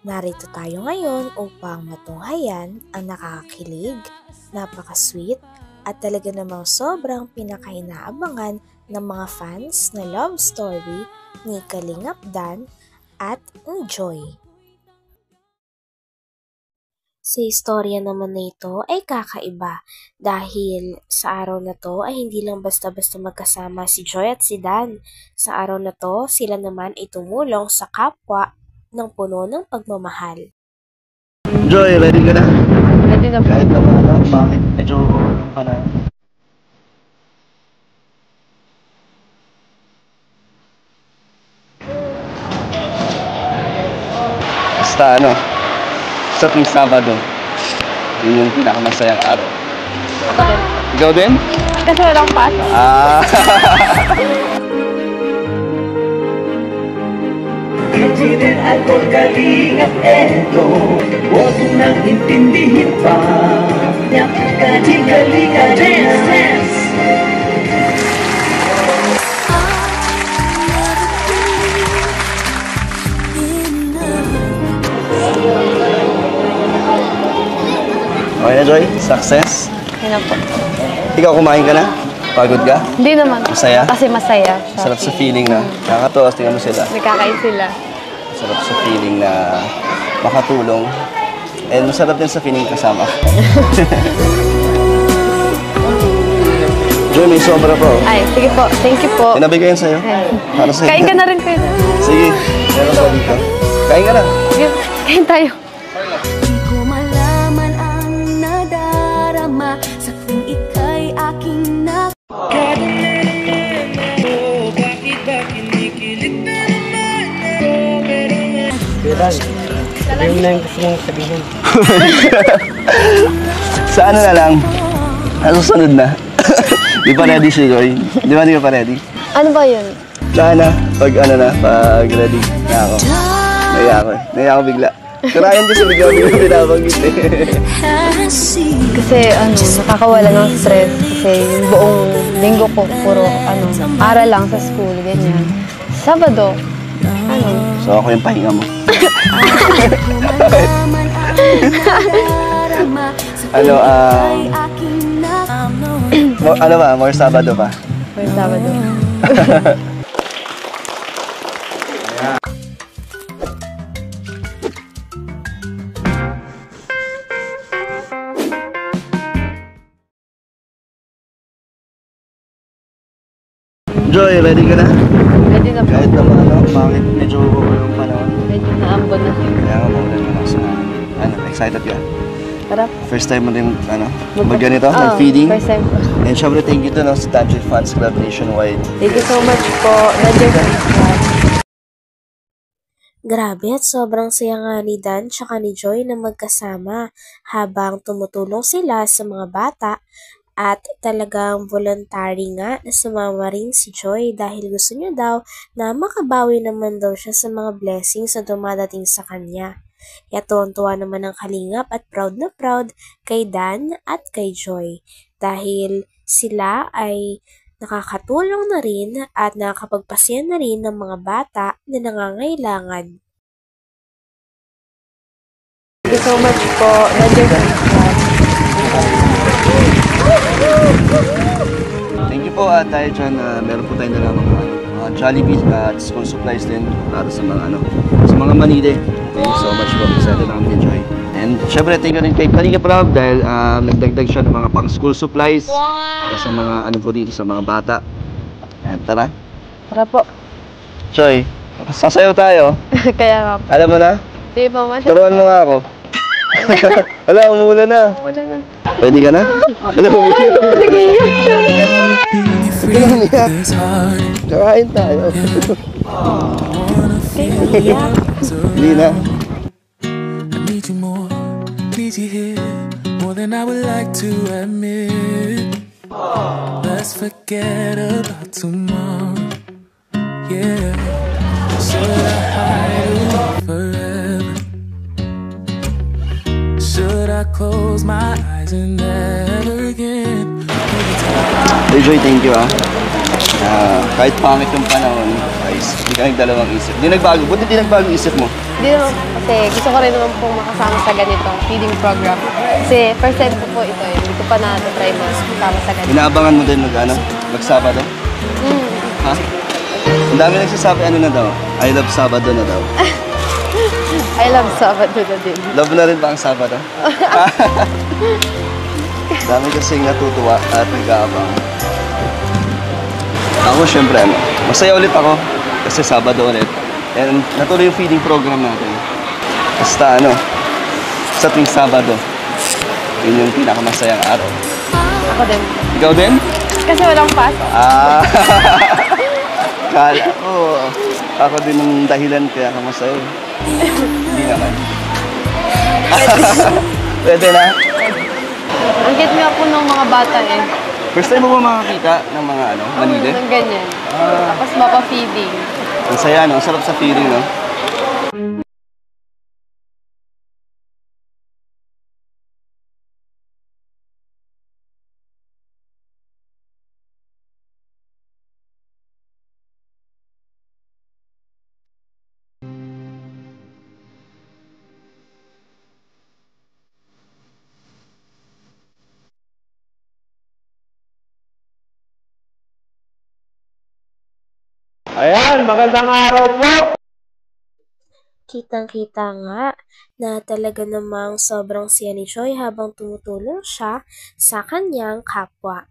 Narito tayo ngayon upang matunghayan ang nakakakilig, napaka-sweet at talaga namang sobrang pinakainaabangan ng mga fans na love story ni Kalingap Dan at ni Joy. Sa istorya naman na ito ay kakaiba dahil sa araw na to ay hindi lang basta-basta magkasama si Joy at si Dan. Sa araw na to, sila naman ay tumulong sa kapwa ng puno ng pagmamahal. Joy, ready ka na? Ready na po. Kahit naman bakit medyo ka na. Basta sa tuwing Sabado, yun yung pinakamasayang araw. Ako din. Ikaw din? Kasi walang pasok. Itinin at Kalingap eto, huwag nang intindihin pa. Kalingap dance. Okay na, Joy? Success? Yan po. Ikaw, kumain ka na? Pagod ka? Hindi naman. Masaya? Kasi masaya. Sarap sa feeling na nakakatawa. Tingnan mo sila. Nagkakain sila. Sarap sa feeling na makatulong. And masarap din sa feeling kasama. Joy, may sobra po. Ay, sige po. Thank you po. Pinabigay yan sa'yo. Para sa'yo. Kain ka na rin kayo. Sige, meron pa dito. Kain ka na. Sige, kain tayo. Di ko malaman ang nadarama sa tuwing ika'y aking Sabihin mo na yung gusto mong sabihin. Sa ano na lang, susunod na. Di pa ready si Joy? Di ba di ka pa ready? Ano ba yun? Sana, pag ready na ako. Naiya ako bigla. Karayan kasi bigla pinabanggit eh. Kasi nakakawala ng stress. Kasi yung buong linggo ko, puro aral lang sa school, ganyan. Sabado, So ako yung pahinga mo. More Sabado pa? may Sabado. Joy, ready ka na? Ready na po. Kahit naman bakit medyo yung panahon. Medyo naambon na siya. Kaya nga maulan na lang sa excited ka? Tara. First time mo din magganito, mag-feeding? First time po. And syempre thank you to sa Tanjay Fans Club Nationwide. Thank you so much po. Grabe at sobrang saya nga ni Dan tsaka ni Joy na magkasama habang tumutulong sila sa mga bata at talagang voluntary nga na sumama rin si Joy dahil gusto niya daw na makabawi naman daw siya sa mga blessings na dumadating sa kanya. Kaya tuwan-tuwa naman ang Kalingap at proud na proud kay Dan at kay Joy dahil sila ay nakakatulong na rin at nakakapagpasya na rin ng mga bata na nangangailangan. Thank you so much po. Thank you po at tayo dyan, meron po tayong dala mga Jollibee at school supplies din para sa mga manide. Thank you so much po. Excited na kami enjoy. And syempre thank you rin kay Kalingap Rob dahil nagdagdag siya ng mga pang school supplies para sa mga po dito sa mga bata. And tara. Tara po. Joy, sasayaw tayo. Kaya nga po. Alam mo na? Di ba man? Turuan mo nga ako. Wala, umuula na. Wala na. Pwede ka na? Alam mo, Sige. kakain tayo. Hindi na. I need you more, need you here, more than I would like to admit. Let's forget about tomorrow. Yeah. Should I hide away forever? Should I close my eyes and never again? Hey Joy, thank you kahit pangit yung panahon, guys, hindi ka nagdalawang isip. Hindi nagbago. Buti hindi nagbago yung isip mo. Hindi naman po kasi gusto ko rin naman pong makasama sa ganito feeding program. Kasi first time ko po ito eh. Hindi ko pa na-try makasama sa ganito. Inaabangan mo din mag-Sabado? Ha? Ang dami nagsasabi na daw. I love Sabado na daw. I love Sabado na din. Love na rin ba ang Sabado? Dami kasing natutuwa at nag-aabang. Ako syempre masaya ulit ako kasi Sabado ulit. And natuloy yung feeding program natin. Basta sa tuwing Sabado, yun yung pinakamasayang araw. Ako din. Ikaw din? Kasi walang pasok. Kala ko, ako din ang dahilan kaya ka masaya. Hindi naman. Pwede na? Ang cute nga po ng mga bata eh. First time mo ba makakita ng mga manide? Ng ganyan. Tapos mapa-feeding. Ang saya, Ang sarap sa feeling, Ayan, magandang araw po! Kitang-kita nga na talaga namang sobrang siya ni Joy habang tumutulong siya sa kanyang kapwa.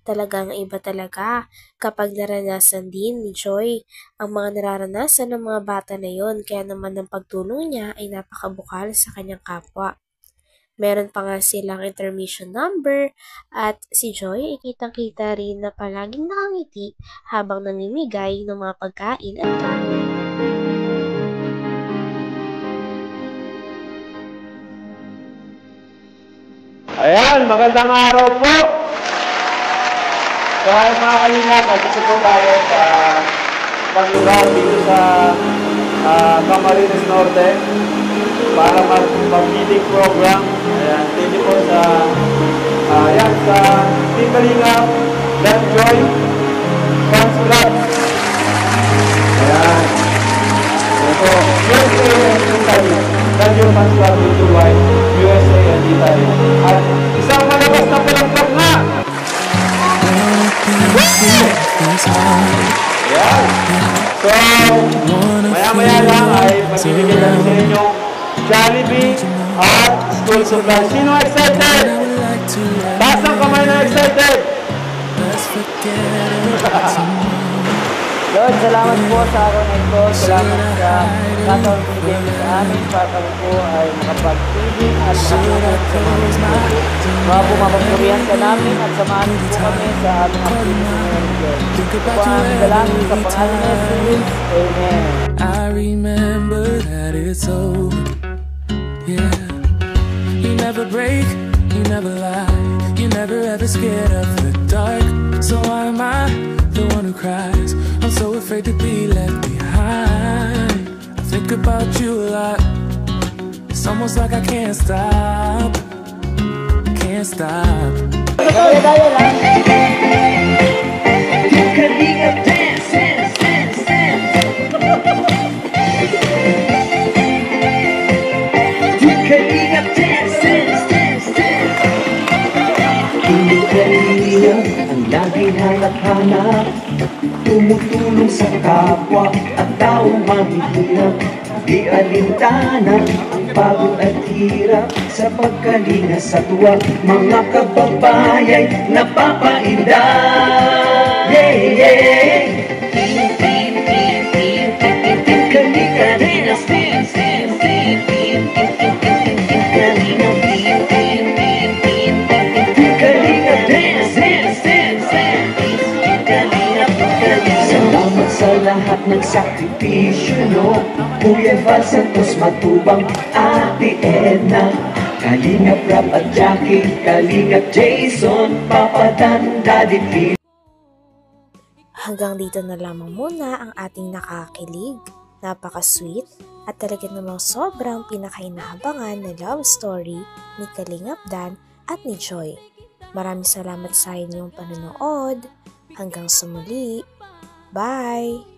Talagang iba talaga kapag naranasan din ni Joy ang mga nararanasan ng mga bata na yon, kaya naman ang pagtulong niya ay napakabukal sa kanyang kapwa. Meron pa nga silang intermission number at si Joy ay kitang-kita rin na palaging nakangiti habang namimigay ng mga pagkain at kain. Ayan, magandang araw po! So, mga kalingap, gusto po tayo sa pag-lugar dito sa Camarines Norte para mag-feeding program. Ayan, thank you po sa Team Kalingap, Love Joy, Fans Club. Ayan. Ito, USA and Italy. Love Joy Fans Club Worldwide, USA and Italy. At isang malabas na palangkap nga! Ayan. So, maya-maya lang ay magbibigay kami sa inyo Jollibee at school supplies. Sino excited? Taas ang kamay na excited! Lord, salamat po sa araw na ito. Salamat sa katawang binigay mo sa amin para kami po ay makapag-feeding at makunat sa mga ito. Mga po mapagpurihan ka namin at samahan po kami sa aming activity ngayon, Lord. Ito po ang aming dalangin sa pangalan ni Jesus. Amen. I remember that it's over. Yeah. You never break, you never lie, you never ever scared of the dark. So why am I the one who cries? I'm so afraid to be left behind. I think about you a lot. It's almost like I can't stop. Can't stop. Ang laging hanap-hanap, tumutulong sa kapwa at taong mahihirap. Di alintana ang pagod at hirap sa pagkalinga sa tuwa. Mga kababayay napapainda. Yeah, yeah. Kalika-Rinas, salamat sa lahat ng sakripisyo nyo. Kuya Val Santos Matubang, Ate Edna, Kalingap Rap at Jackie, Kalingap Jason, Papa Dan, Daddy P. Hanggang dito na lamang muna ang ating nakakilig, napaka-sweet at talaga namang sobrang pinakainahabangan na love story ni Kalingap Dan at ni Joy. Maraming salamat sa inyong panonood. Hanggang sa muli. Bye!